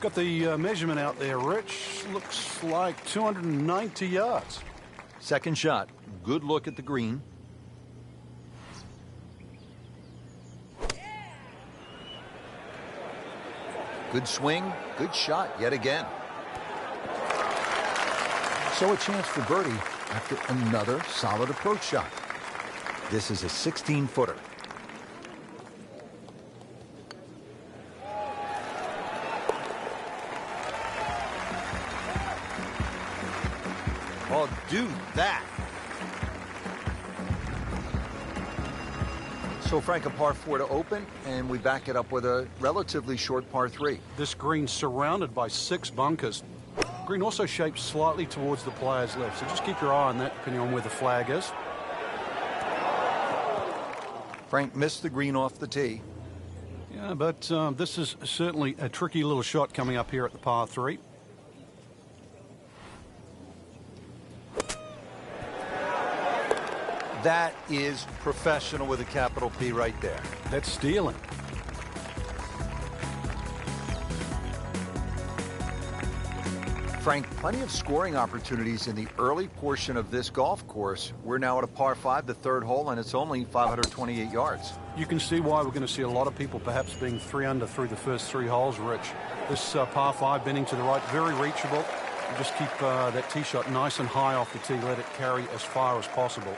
Got the measurement out there, Rich. Looks like 290 yards. Second shot. Good look at the green. Good swing, good shot yet again. So a chance for birdie after another solid approach shot. This is a 16-footer. Oh, do that. So, Frank, a par 4 to open, and we back it up with a relatively short par 3. This green's surrounded by 6 bunkers. Green also shaped slightly towards the player's left, so just keep your eye on that depending on where the flag is. Frank missed the green off the tee. Yeah, but this is certainly a tricky little shot coming up here at the par 3. That is professional with a capital P right there. That's stealing. Frank, plenty of scoring opportunities in the early portion of this golf course. We're now at a par 5, the third hole, and it's only 528 yards. You can see why we're going to see a lot of people perhaps being 3 under through the first 3 holes, Rich. This par 5 bending to the right, very reachable. You just keep that tee shot nice and high off the tee, let it carry as far as possible.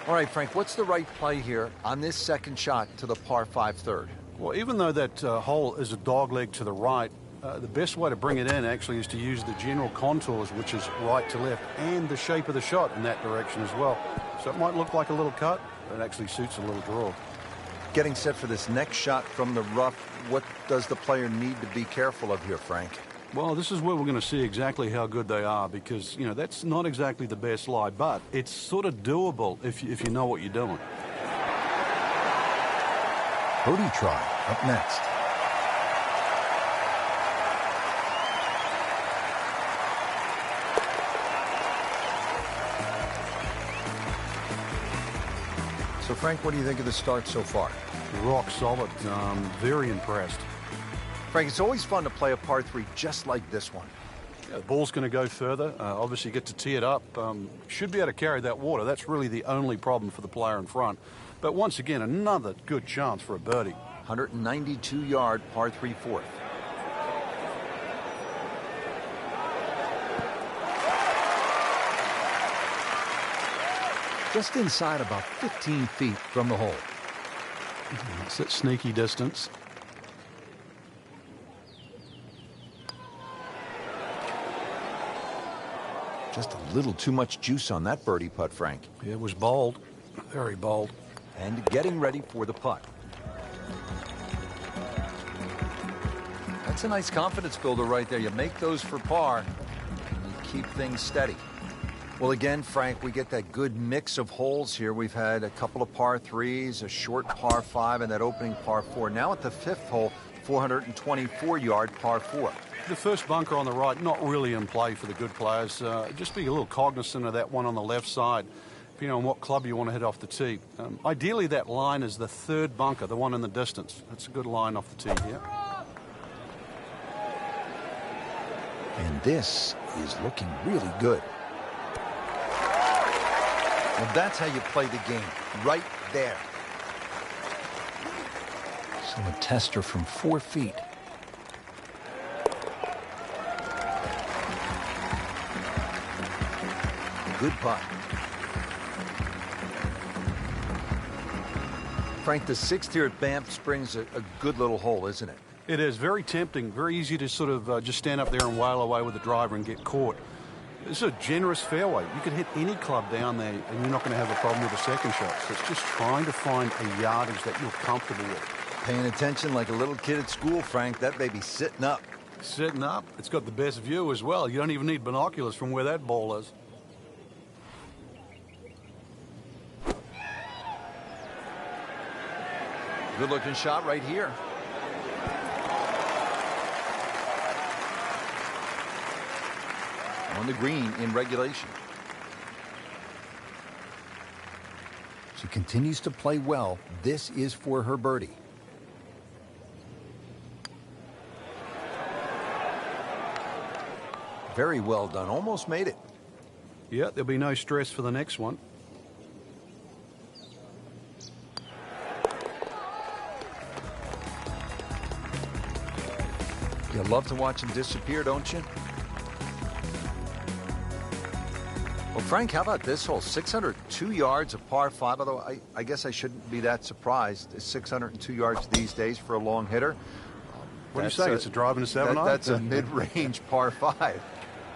All right, Frank, what's the right play here on this second shot to the par 5 third? Well, even though that hole is a dog leg to the right, the best way to bring it in actually is to use the general contours, which is right to left, and the shape of the shot in that direction as well. So it might look like a little cut, but it actually suits a little draw. Getting set for this next shot from the rough, what does the player need to be careful of here, Frank? Well, this is where we're going to see exactly how good they are because, you know, that's not exactly the best lie, but it's sort of doable if you know what you're doing. Birdie try up next. So, Frank, what do you think of the start so far? Rock solid. Very impressed. Frank, it's always fun to play a par 3 just like this one. Yeah, the ball's going to go further. Obviously, get to tee it up. Should be able to carry that water. That's really the only problem for the player in front. But once again, another good chance for a birdie. 192-yard par 3 fourth. Just inside about 15 feet from the hole. That's that sneaky distance. Just a little too much juice on that birdie putt, Frank. It was bold, very bold. And getting ready for the putt. That's a nice confidence builder right there. You make those for par, and you keep things steady. Well, again, Frank, we get that good mix of holes here. We've had a couple of par 3s, a short par 5, and that opening par 4. Now at the 5th hole, 424-yard par 4. The first bunker on the right, not really in play for the good players. Just be a little cognizant of that one on the left side, depending on what club you want to hit off the tee. Ideally, that line is the 3rd bunker, the one in the distance. That's a good line off the tee here. And this is looking really good. Well, that's how you play the game, right there. So a tester from 4 feet. Good putt. Frank, the 6th here at Banff Springs, a good little hole, isn't it? It is very tempting, very easy to sort of just stand up there and wail away with the driver and get caught. This is a generous fairway. You could hit any club down there and you're not going to have a problem with the second shot. So it's just trying to find a yardage that you're comfortable with. Paying attention like a little kid at school, Frank. That baby's sitting up. Sitting up. It's got the best view as well. You don't even need binoculars from where that ball is. Good looking shot right here. On the green in regulation. She continues to play well. This is for her birdie. Very well done. Almost made it. Yeah, there'll be no stress for the next one. You love to watch him disappear, don't you? Well, Frank, how about this hole? 602 yards, a par 5, although I guess I shouldn't be that surprised. It's 602 yards these days for a long hitter. What do you say? It's a driving a 7-iron? That's a mid-range par 5.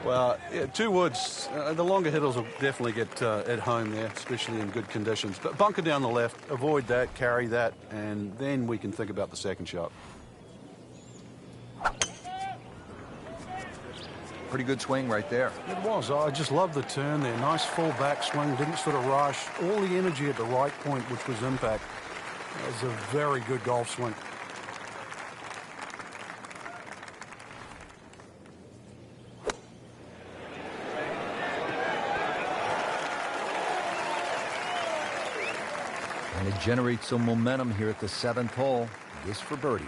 Well, yeah, 2 woods. The longer hitters will definitely get at home there, especially in good conditions. But bunker down the left, avoid that, carry that, and then we can think about the second shot. Pretty good swing right there. It was. I just love the turn there. Nice full backswing. Didn't sort of rush. All the energy at the right point, which was impact. It was a very good golf swing. And to generate some momentum here at the 7th hole. This for birdie.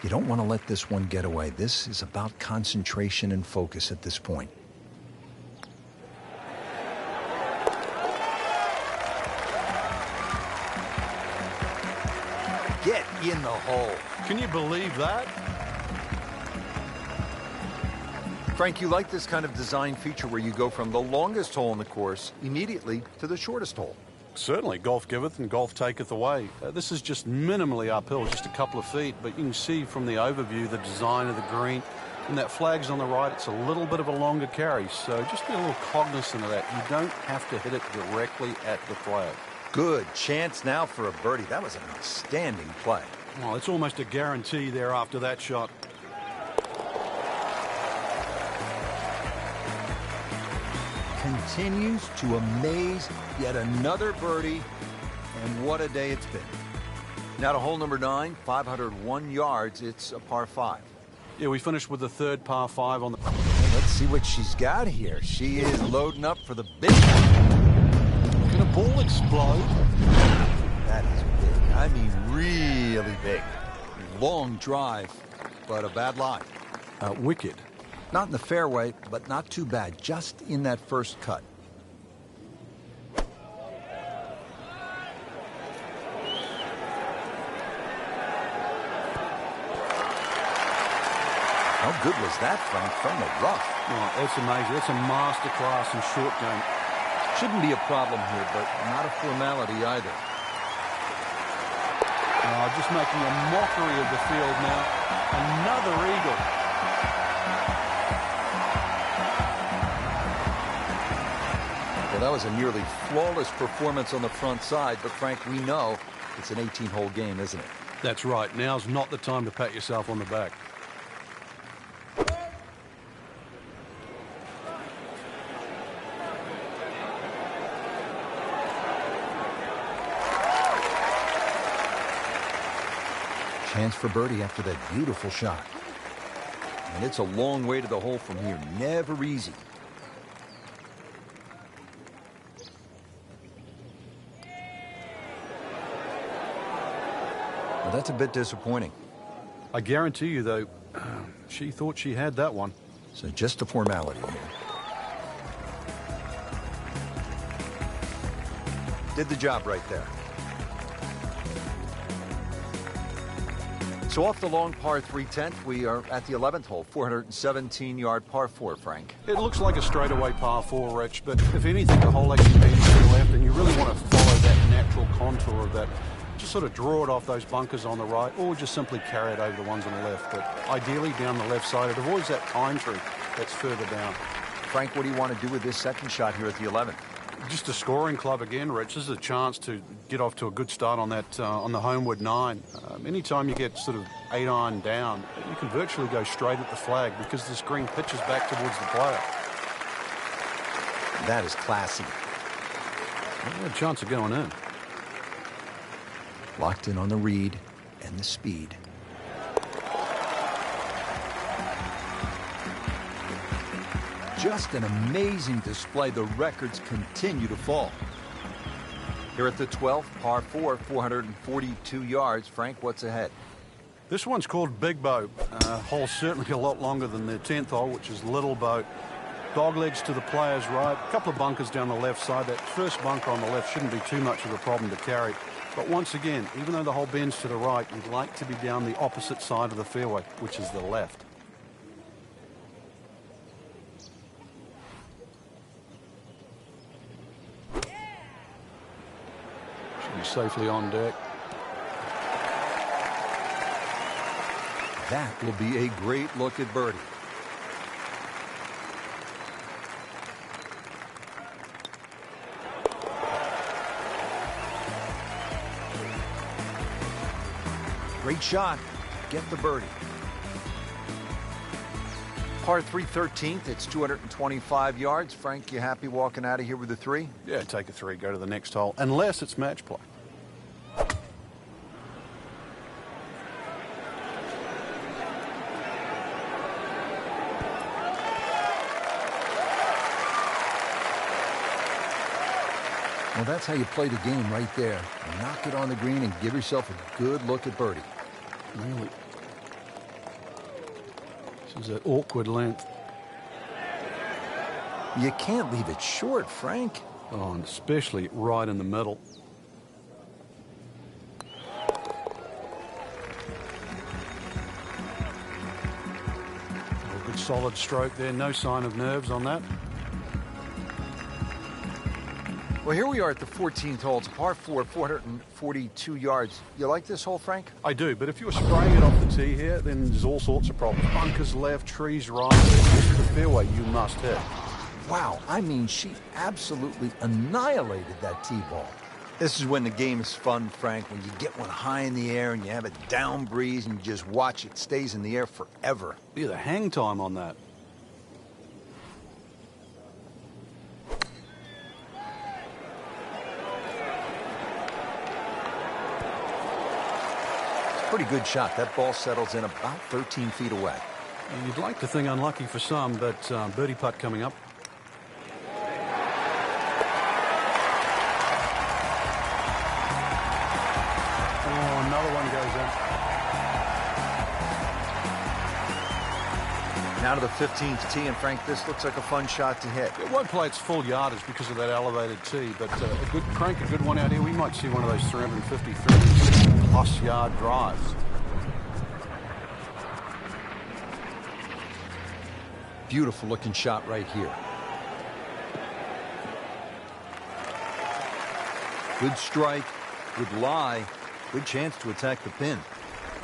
You don't want to let this one get away. This is about concentration and focus at this point. Get in the hole. Can you believe that? Frank, you like this kind of design feature where you go from the longest hole in the course immediately to the shortest hole. Certainly, golf giveth and golf taketh away. This is just minimally uphill, just a couple of feet, but you can see from the overview the design of the green. And that flag's on the right, it's a little bit of a longer carry, so just be a little cognizant of that. You don't have to hit it directly at the flag. Good chance now for a birdie. That was an outstanding play. Well, it's almost a guarantee there after that shot. Continues to amaze. Yet another birdie, and what a day it's been. Now to hole number 9, 501 yards. It's a par 5. Yeah, we finished with the 3rd par 5 on the... And let's see what she's got here. She is loading up for the big one. Can a ball explode? That is big. I mean, really big. Long drive, but a bad lie. Wicked. Not in the fairway, but not too bad. Just in that first cut. How good was that, Frank, from the rough? Oh, that's amazing. That's a masterclass in short game. Shouldn't be a problem here, but not a formality either. Just making a mockery of the field now. Another eagle. Well, that was a nearly flawless performance on the front side, but Frank, we know it's an 18-hole game, isn't it? That's right. Now's not the time to pat yourself on the back. Chance for birdie after that beautiful shot. And it's a long way to the hole from here. Never easy. Well, that's a bit disappointing. I guarantee you, though, she thought she had that one. So just a formality here. Did the job right there. So off the long par 3/10, we are at the 11th hole, 417-yard par 4, Frank. It looks like a straightaway par 4, Rich, but if anything, the hole actually bends to the left, and you really want to follow that natural contour of that. Just sort of draw it off those bunkers on the right, or just simply carry it over the ones on the left. But ideally down the left side, it avoids that pine tree that's further down. Frank, what do you want to do with this second shot here at the 11th? Just a scoring club again, Rich. This is a chance to get off to a good start on that on the homeward 9. Anytime you get sort of 8-iron down, you can virtually go straight at the flag because the screen pitches back towards the player. That is classy. A chance of going in. Locked in on the read and the speed. Just an amazing display. The records continue to fall. Here at the 12th, par 4, 442 yards. Frank, what's ahead? This one's called Big Boat. Hole's certainly a lot longer than the 10th hole, which is Little Boat. Dog legs to the player's right. A couple of bunkers down the left side. That first bunker on the left shouldn't be too much of a problem to carry. But once again, even though the hole bends to the right, you'd like to be down the opposite side of the fairway, which is the left. Should be safely on deck. That will be a great look at birdie. Great shot. Get the birdie. Par 3 13th. It's 225 yards. Frank, you happy walking out of here with a 3? Yeah, take a 3, go to the next hole, unless it's match play. Well, that's how you play the game right there. Knock it on the green and give yourself a good look at birdie. Really. This is an awkward length. You can't leave it short, Frank. Oh, and especially right in the middle. A good solid stroke there. No sign of nerves on that. Well, here we are at the 14th hole. It's a par 4, 442 yards. You like this hole, Frank? I do, but if you were spraying it off the tee here, then there's all sorts of problems. Bunkers left, trees right. This is the fairway you must hit. Wow, I mean, she absolutely annihilated that tee ball. This is when the game is fun, Frank, when you get one high in the air and you have a down breeze and you just watch it stays in the air forever. Yeah, the hang time on that. Pretty good shot. That ball settles in about 13 feet away. You'd like to think unlucky for some, but birdie putt coming up. Oh, another one goes in. Now to the 15th tee, and Frank, this looks like a fun shot to hit. It won't play its full yardage because of that elevated tee, but a good one out here. We might see one of those 350, 360-plus yard drives. Beautiful looking shot right here. Good strike, good lie, good chance to attack the pin.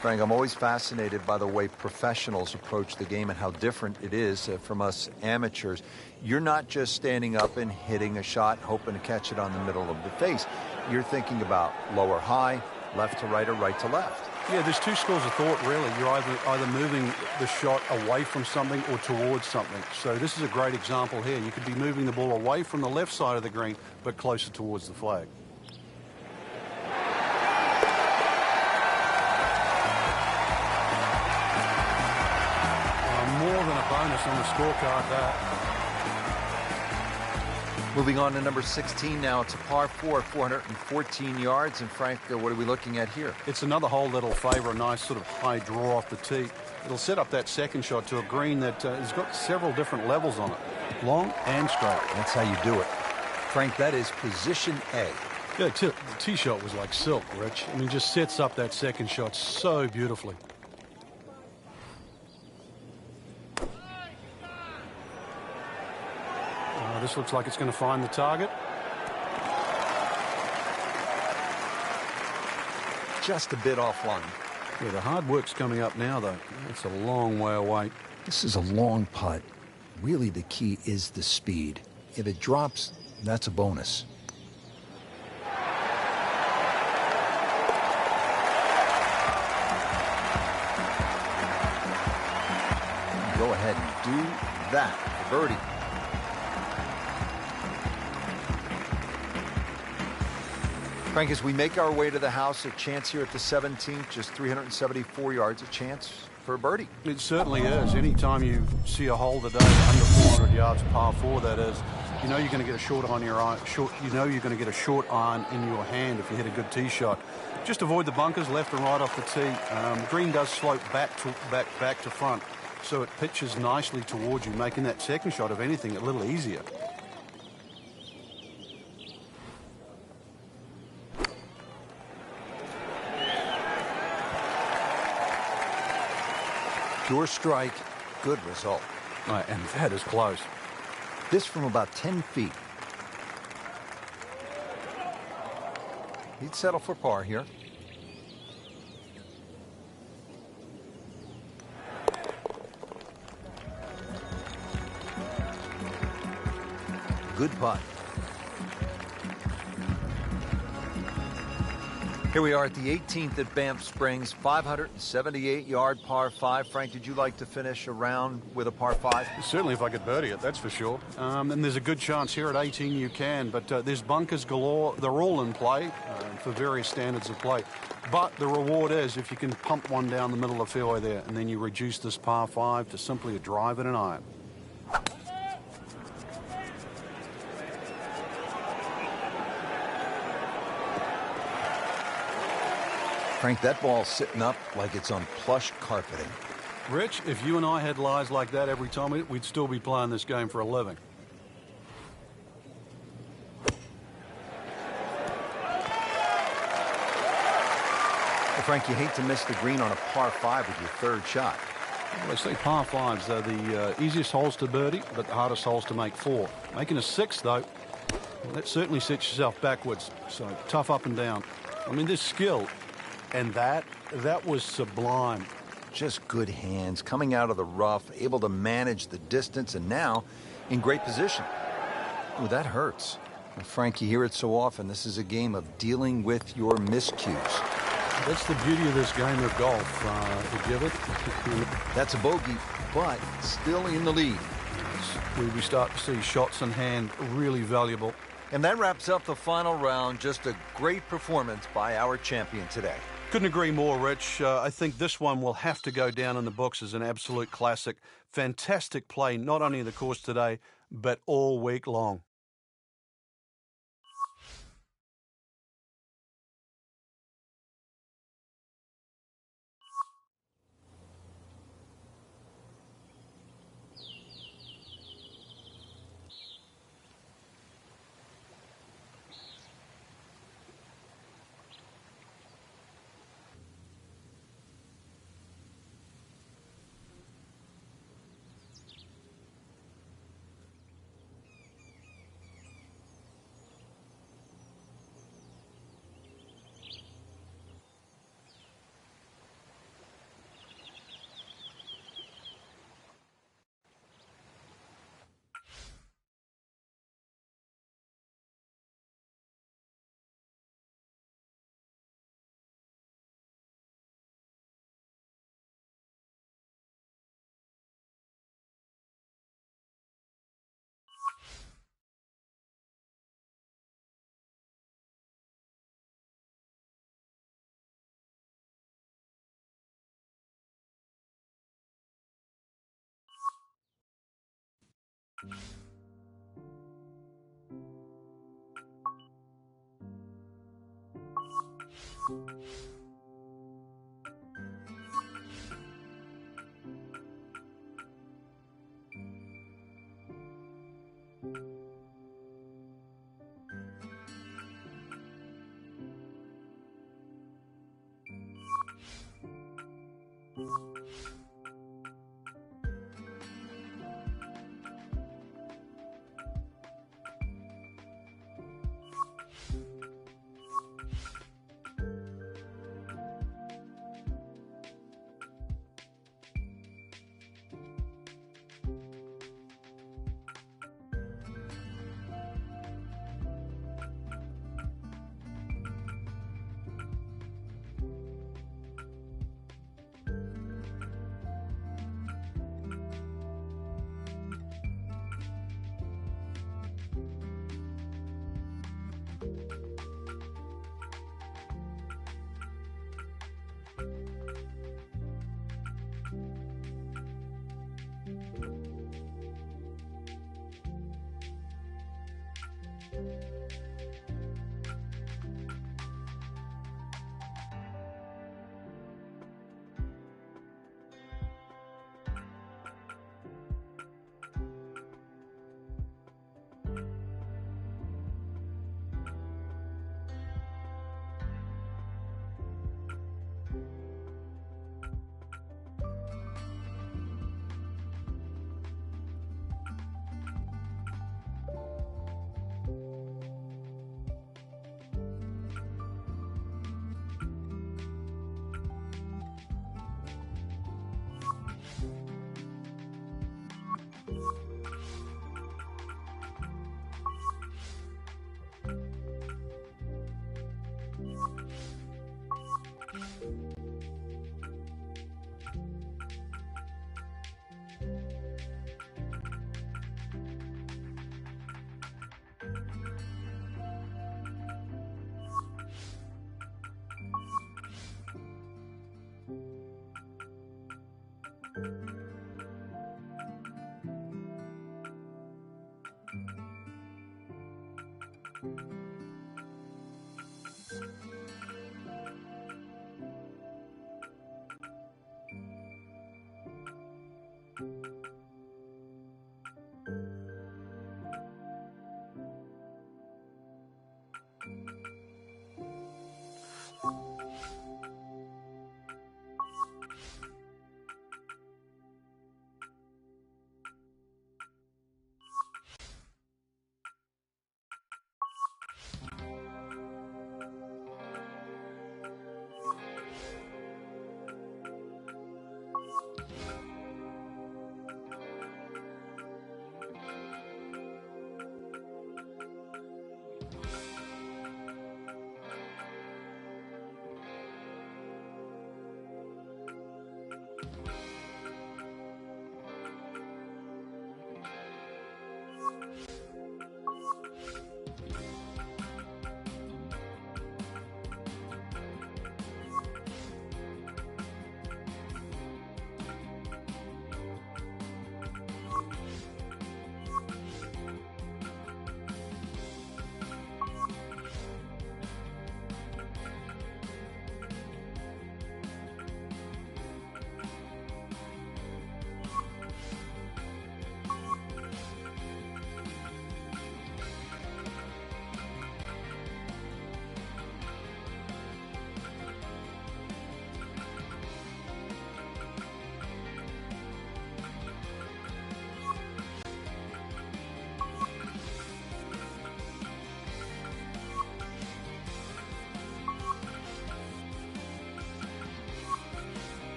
Frank, I'm always fascinated by the way professionals approach the game and how different it is from us amateurs. You're not just standing up and hitting a shot, hoping to catch it on the middle of the face. You're thinking about lower high, left to right, or right to left. Yeah, there's two schools of thought, really. You're either moving the shot away from something or towards something. So this is a great example here. You could be moving the ball away from the left side of the green, but closer towards the flag. More than a bonus on the scorecard, that. Moving on to number 16 now. It's a par 4, 414 yards. And Frank, what are we looking at here? It's another hole that'll favor a nice sort of high draw off the tee. It'll set up that second shot to a green that has got several different levels on it, long and straight. That's how you do it. Frank, that is position A. Yeah, the tee shot was like silk, Rich. I mean, just sets up that second shot so beautifully. This looks like it's going to find the target. Just a bit offline. Yeah, the hard work's coming up now, though. It's a long way away. This is a long putt. Really, the key is the speed. If it drops, that's a bonus. Go ahead and do that. Birdie. Frank, as we make our way to the house, a chance here at the 17th, just 374 yards, a chance for a birdie. It certainly is. Anytime you see a hole today under 400 yards, par 4 that is, you know you're going to get a short on your iron. You know you're going to get a short iron in your hand if you hit a good tee shot. Just avoid the bunkers left and right off the tee. Green does slope back to front, so it pitches nicely towards you, making that second shot, if anything, a little easier. Pure strike, good result. Right, and that is close. This from about 10 feet. He'd settle for par here. Good putt. Here we are at the 18th at Banff Springs, 578-yard par 5. Frank, did you like to finish a round with a par 5? Certainly if I could birdie it, that's for sure. And there's a good chance here at 18 you can, but there's bunkers galore. They're all in play for various standards of play. But the reward is if you can pump one down the middle of the fairway there, and then you reduce this par 5 to simply a drive and an iron. Frank, that ball's sitting up like it's on plush carpeting. Rich, if you and I had lies like that every time, we'd still be playing this game for a living. Well, Frank, you hate to miss the green on a par 5 with your third shot. Well, they say par 5s are the easiest holes to birdie, but the hardest holes to make 4. Making a 6, though, well, that certainly sets yourself backwards. So tough up and down. I mean, there's skill. And that was sublime. Just good hands, coming out of the rough, able to manage the distance, and now in great position. Oh, that hurts. Well, Frank, you hear it so often. This is a game of dealing with your miscues. That's the beauty of this game of golf. Give it. That's a bogey, but still in the lead. We start to see shots in hand really valuable. And that wraps up the final round. Just a great performance by our champion today. Couldn't agree more, Rich. I think this one will have to go down in the books as an absolute classic. Fantastic play, not only in the course today, but all week long.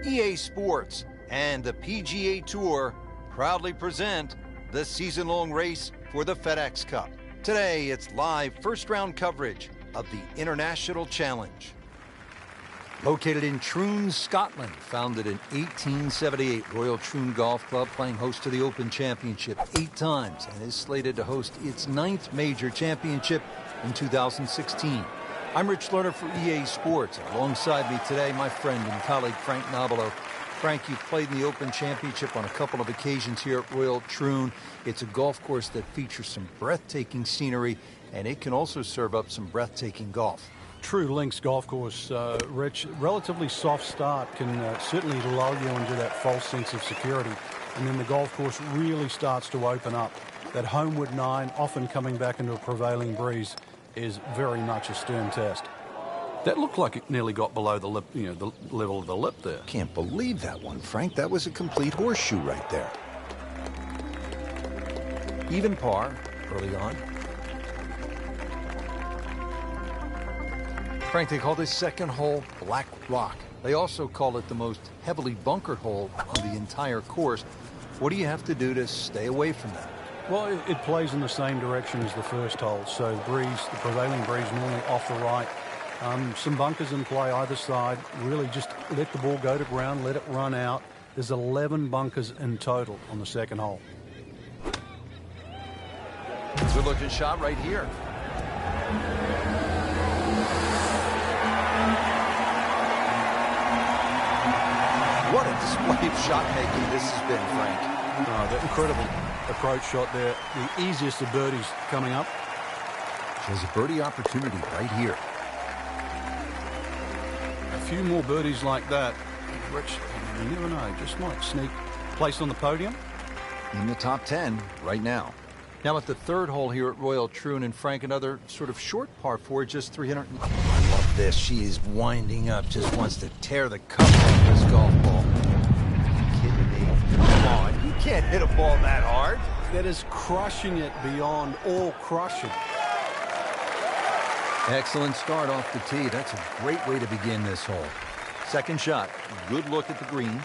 EA Sports and the PGA Tour proudly present the season-long race for the FedEx Cup. Today, it's live first-round coverage of the International Challenge. Located in Troon, Scotland, founded in 1878, Royal Troon Golf Club playing host to the Open Championship 8 times and is slated to host its 9th major championship in 2016. I'm Rich Lerner for EA Sports. Alongside me today, my friend and colleague Frank Nobilo. Frank, you've played in the Open Championship on a couple of occasions here at Royal Troon. It's a golf course that features some breathtaking scenery, and it can also serve up some breathtaking golf. True Links golf course, Rich. Relatively soft start can certainly lull you into that false sense of security, and then the golf course really starts to open up. That homeward 9, often coming back into a prevailing breeze, is very much a stern test. That looked like it nearly got below the lip, the level of the lip there. Can't believe that one, Frank. That was a complete horseshoe right there. Even par early on. Frank, they call this second hole Black Rock. They also call it the most heavily bunkered hole on the entire course. What do you have to do to stay away from that? Well, it plays in the same direction as the first hole, so the prevailing breeze normally off the right. Some bunkers in play either side. Really just let the ball go to ground, let it run out. There's 11 bunkers in total on the second hole. Good looking shot right here. What a display of shot making this has been, Frank. That incredible approach shot there. The easiest of birdies coming up. She has a birdie opportunity right here. A few more birdies like that, Rich, you never know, just might sneak place on the podium. In the top 10 right now. Now at the third hole here at Royal Troon, and Frank, another sort of short par 4, just 300. I love this. She is winding up, just wants to tear the cover off this golf ball. Are you kidding me? Come on, you can't hit a ball that hard. That is crushing it beyond all crushing. Excellent start off the tee. That's a great way to begin this hole. Second shot, good look at the green.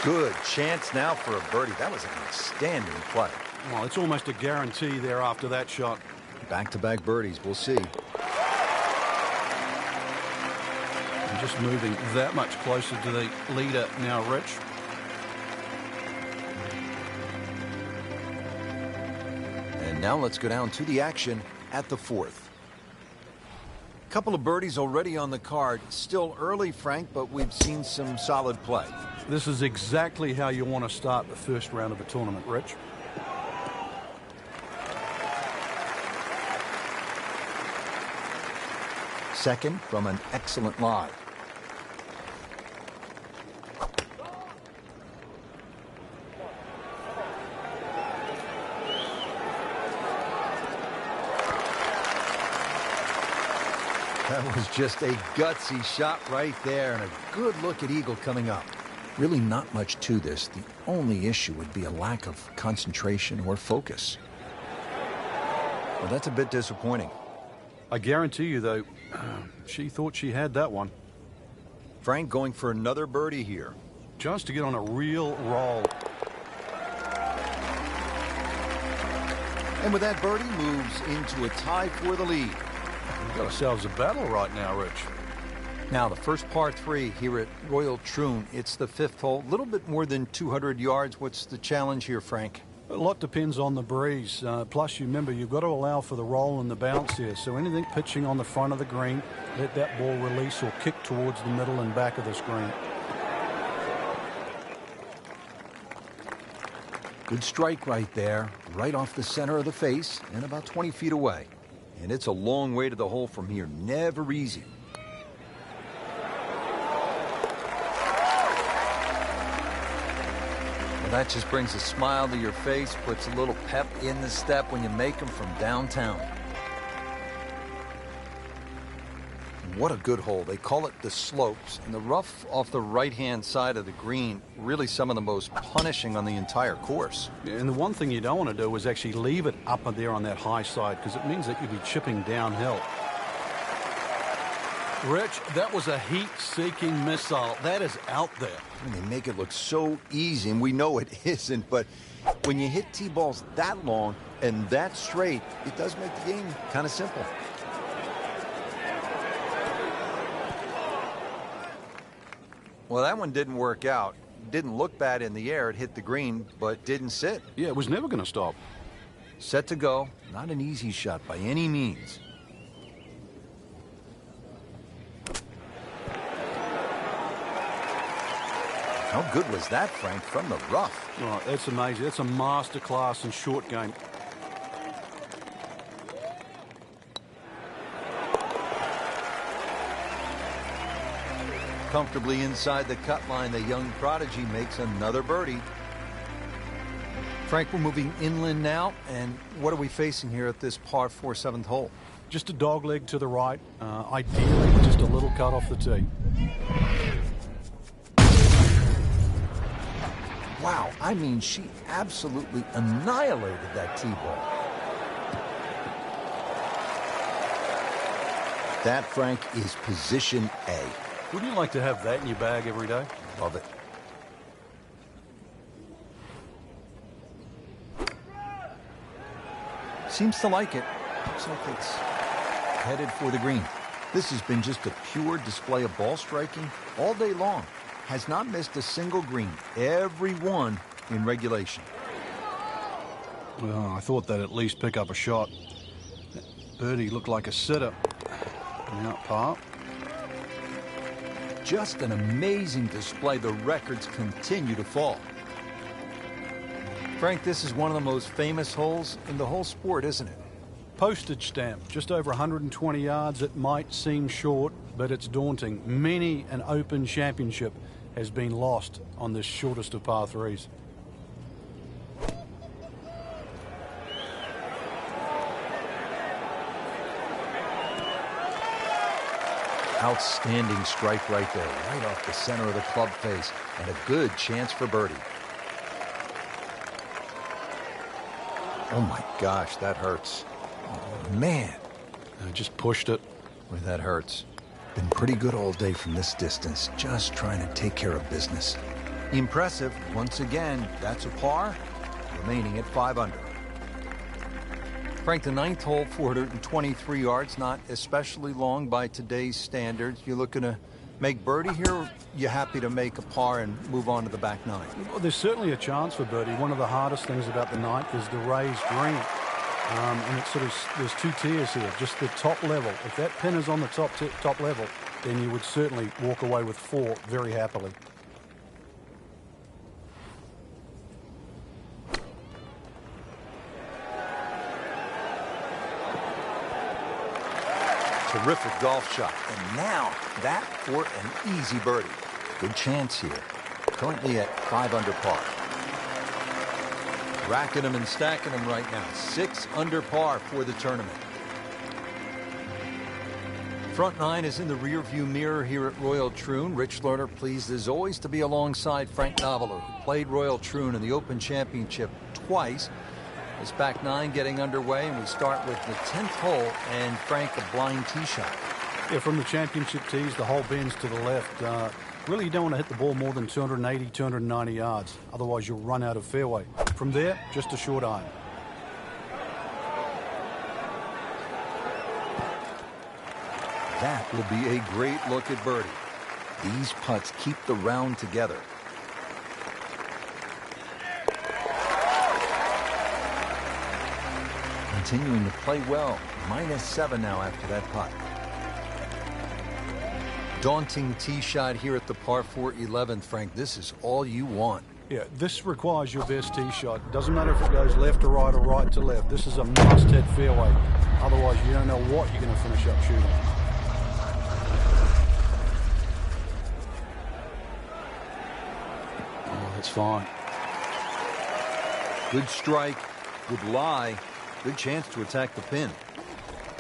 Good chance now for a birdie. That was an outstanding play. Well, it's almost a guarantee there after that shot. Back-to-back birdies. We'll see. And just moving that much closer to the leader now, Rich. And now let's go down to the action at the fourth. Couple of birdies already on the card. Still early, Frank, but we've seen some solid play. This is exactly how you want to start the first round of a tournament, Rich. Second from an excellent lie. That was just a gutsy shot right there, and a good look at eagle coming up. Really not much to this. The only issue would be a lack of concentration or focus. Well, that's a bit disappointing. I guarantee you, though, she thought she had that one. Frank going for another birdie here. Just to get on a real roll. And with that birdie, moves into a tie for the lead. We've got ourselves a battle right now, Rich. Now, the first par 3 here at Royal Troon. It's the fifth hole, a little bit more than 200 yards. What's the challenge here, Frank? A lot depends on the breeze. Plus, you remember, you've got to allow for the roll and the bounce here. So anything pitching on the front of the green, let that ball release or kick towards the middle and back of the screen. Good strike right there, right off the center of the face and about 20 feet away. And it's a long way to the hole from here. Never easy. That just brings a smile to your face, puts a little pep in the step when you make them from downtown. What a good hole. They call it the slopes. And the rough off the right-hand side of the green, really some of the most punishing on the entire course. Yeah, and the one thing you don't want to do is actually leave it up there on that high side, because it means that you'll be chipping downhill. Rich, that was a heat-seeking missile. That is out there. And they make it look so easy, and we know it isn't, but when you hit T-balls that long and that straight, it does make the game kind of simple. Well, that one didn't work out. Didn't look bad in the air. It hit the green, but didn't sit. Yeah, it was never going to stop. Set to go. Not an easy shot by any means. How good was that, Frank, from the rough? Oh, that's amazing. That's a masterclass in short game. Comfortably inside the cut line, the young prodigy makes another birdie. Frank, we're moving inland now, and what are we facing here at this par 4 7th hole? Just a dog leg to the right. Ideally, just a little cut off the tee. Wow, I mean, she absolutely annihilated that tee ball. That, Frank, is position A. Wouldn't you like to have that in your bag every day? Love it. Seems to like it. Looks like it's headed for the green. This has been just a pure display of ball striking all day long. Has not missed a single green. Every one in regulation. Well, I thought they'd at least pick up a shot. That birdie looked like a sitter. Now par. Just an amazing display. The records continue to fall. Frank, this is one of the most famous holes in the whole sport, isn't it? Postage stamp, just over 120 yards. It might seem short, but it's daunting. Many an Open Championship has been lost on this shortest of par threes. Outstanding strike right there, right off the center of the club face, and a good chance for birdie. Oh my gosh, that hurts. Oh, man. I just pushed it. Boy, that hurts. Been pretty good all day from this distance, just trying to take care of business. Impressive. Once again, that's a par, remaining at 5 under. Frank, the 9th hole, 423 yards, not especially long by today's standards. You looking to make birdie here, or you happy to make a par and move on to the back 9? Well, there's certainly a chance for birdie. One of the hardest things about the 9th is the raised green. And it's sort of, there's 2 tiers here, just the top level. If that pin is on the top level, then you would certainly walk away with 4 very happily. Terrific golf shot. And now that for an easy birdie. Good chance here. Currently at 5 under par. Racking them and stacking them right now. 6 under par for the tournament. Front 9 is in the rearview mirror here at Royal Troon. Rich Lerner pleased as always to be alongside Frank Navalo, who played Royal Troon in the Open Championship twice. This back 9 getting underway, and we start with the 10th hole, and Frank, a blind tee shot. Yeah, from the championship tees, the hole bends to the left. Really, you don't want to hit the ball more than 280, 290 yards. Otherwise, you'll run out of fairway. From there, just a short iron. That will be a great look at birdie. These putts keep the round together. Continuing to play well. -7 now after that putt. Daunting tee shot here at the par 4 11th, Frank. This is all you want. Yeah, this requires your best tee shot. Doesn't matter if it goes left to right or right to left. This is a must-hit fairway. Otherwise, you don't know what you're going to finish up shooting. Oh, that's fine. Good strike, good lie, good chance to attack the pin.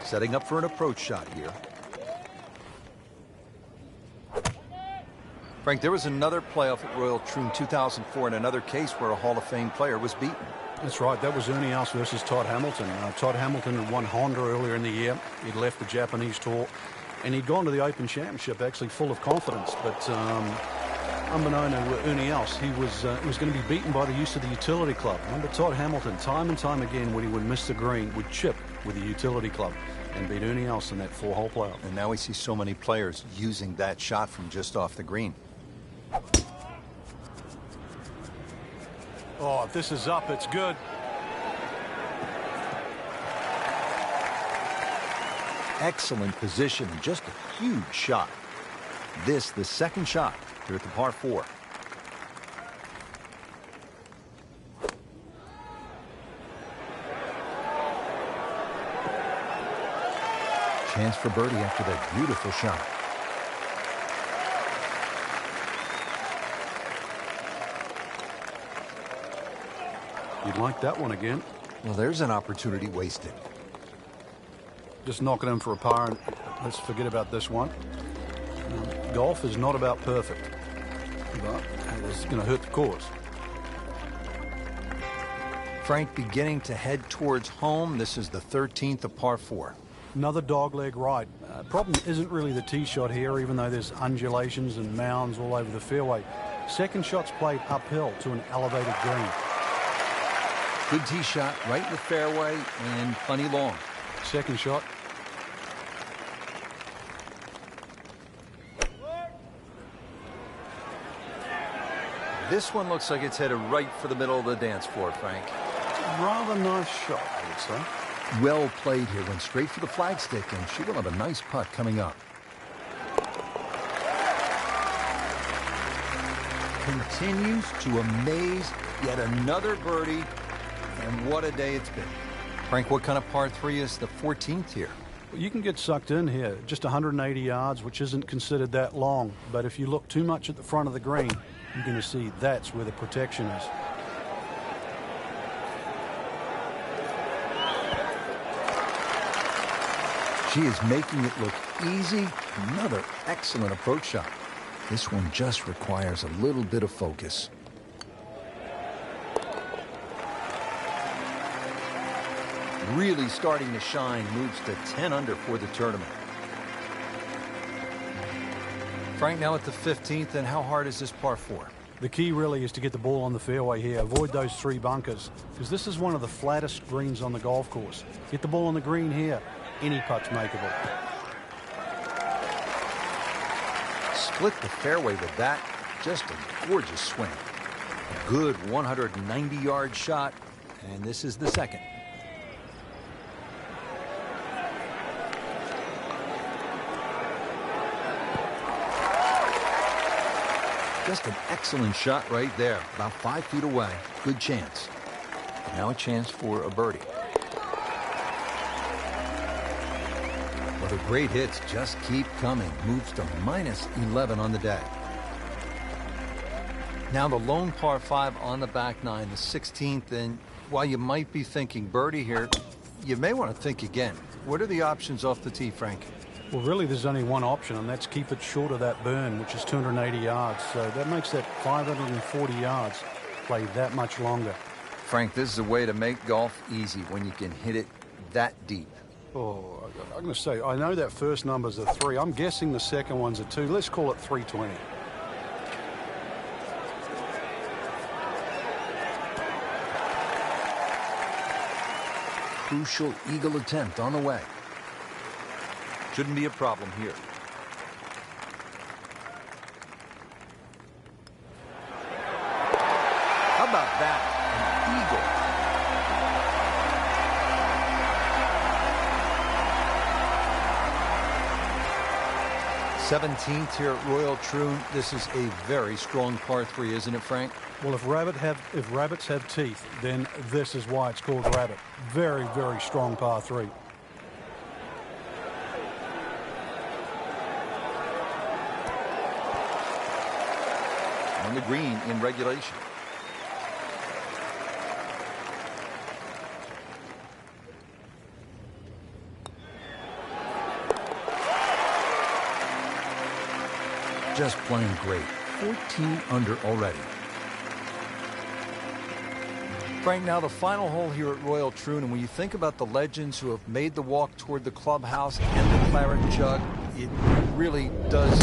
Setting up for an approach shot here. Frank, there was another playoff at Royal Troon 2004 in another case where a Hall of Fame player was beaten. That's right. That was Ernie Els versus Todd Hamilton. Todd Hamilton had won Honda earlier in the year. He'd left the Japanese tour, and he'd gone to the Open Championship actually full of confidence. But unbeknown to Ernie Els, he was going to be beaten by the use of the utility club. Remember, Todd Hamilton, time and time again, when he would miss the green, would chip with the utility club and beat Ernie Els in that 4-hole playoff. And now we see so many players using that shot from just off the green. Oh, if this is up, it's good. Excellent position, just a huge shot. This, the second shot here at the par 4. Chance for birdie after that beautiful shot. You'd like that one again. Well, there's an opportunity wasted. Just knock it in for a par, and let's forget about this one. Golf is not about perfect, but it's going to hurt the course. Frank beginning to head towards home. This is the 13th of par 4. Another dogleg right. Problem isn't really the tee shot here, even though there's undulations and mounds all over the fairway. Second shot's played uphill to an elevated green. Good tee shot right in the fairway and plenty long. Second shot. This one looks like it's headed right for the middle of the dance floor, Frank. Rather nice shot, I would say. Well played here. Went straight for the flagstick, and she will have a nice putt coming up. Continues to amaze. Yet another birdie. And what a day it's been. Frank, what kind of par 3 is the 14th here? You can get sucked in here. Just 180 yards, which isn't considered that long. But if you look too much at the front of the green, you're going to see that's where the protection is. She is making it look easy. Another excellent approach shot. This one just requires a little bit of focus. Really starting to shine, moves to 10 under for the tournament. Frank, now at the 15th, and how hard is this par 4? The key really is to get the ball on the fairway here. Avoid those 3 bunkers, because this is one of the flattest greens on the golf course. Get the ball on the green here. Any putt's makeable. Split the fairway with that. Just a gorgeous swing. A good 190-yard shot, and this is the second. Just an excellent shot right there, about 5 feet away. Good chance. Now a chance for a birdie. Well, the great hits just keep coming. Moves to -11 on the day. Now the lone par 5 on the back nine, the 16th, and while you might be thinking birdie here, you may want to think again. What are the options off the tee, Frank? Well, really, there's only one option, and that's keep it short of that burn, which is 280 yards. So that makes that 540 yards play that much longer. Frank, this is a way to make golf easy when you can hit it that deep. Oh, I'm going to say, I know that first number's a 3. I'm guessing the second one's a 2. Let's call it 320. Crucial eagle attempt on the way. Shouldn't be a problem here. How about that? An eagle. '17th here at Royal Troon. This is a very strong par 3, isn't it, Frank? Well, if rabbits have teeth, then this is why it's called rabbit. Very, very strong par 3. On the green in regulation. Just playing great. 14 under already. Frank, now the final hole here at Royal Troon, and when you think about the legends who have made the walk toward the clubhouse and the claret jug, it really does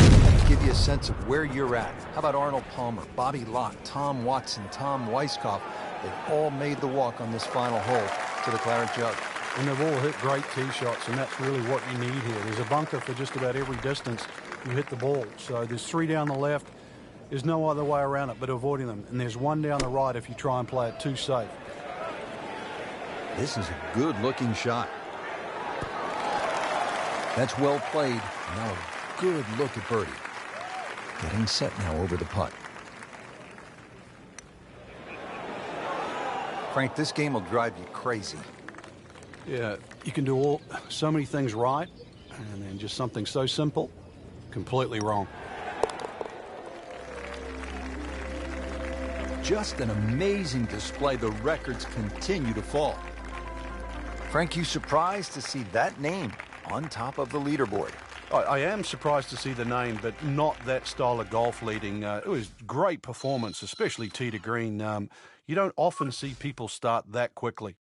give you a sense of where you're at. How about Arnold Palmer, Bobby Locke, Tom Watson, Tom Weiskopf? They've all made the walk on this final hole to the claret jug. And they've all hit great tee shots, and that's really what you need here. There's a bunker for just about every distance you hit the ball. So there's 3 down the left. There's no other way around it but avoiding them. And there's 1 down the right if you try and play it too safe. This is a good-looking shot. That's well played. Now a good look at birdie. Getting set now over the putt. Frank, this game will drive you crazy. Yeah, you can do so many things right, and then just something so simple, completely wrong. Just an amazing display. The records continue to fall. Frank, you surprised to see that name on top of the leaderboard? I am surprised to see the name, but not that style of golf leading. It was great performance, especially tee to green. You don't often see people start that quickly.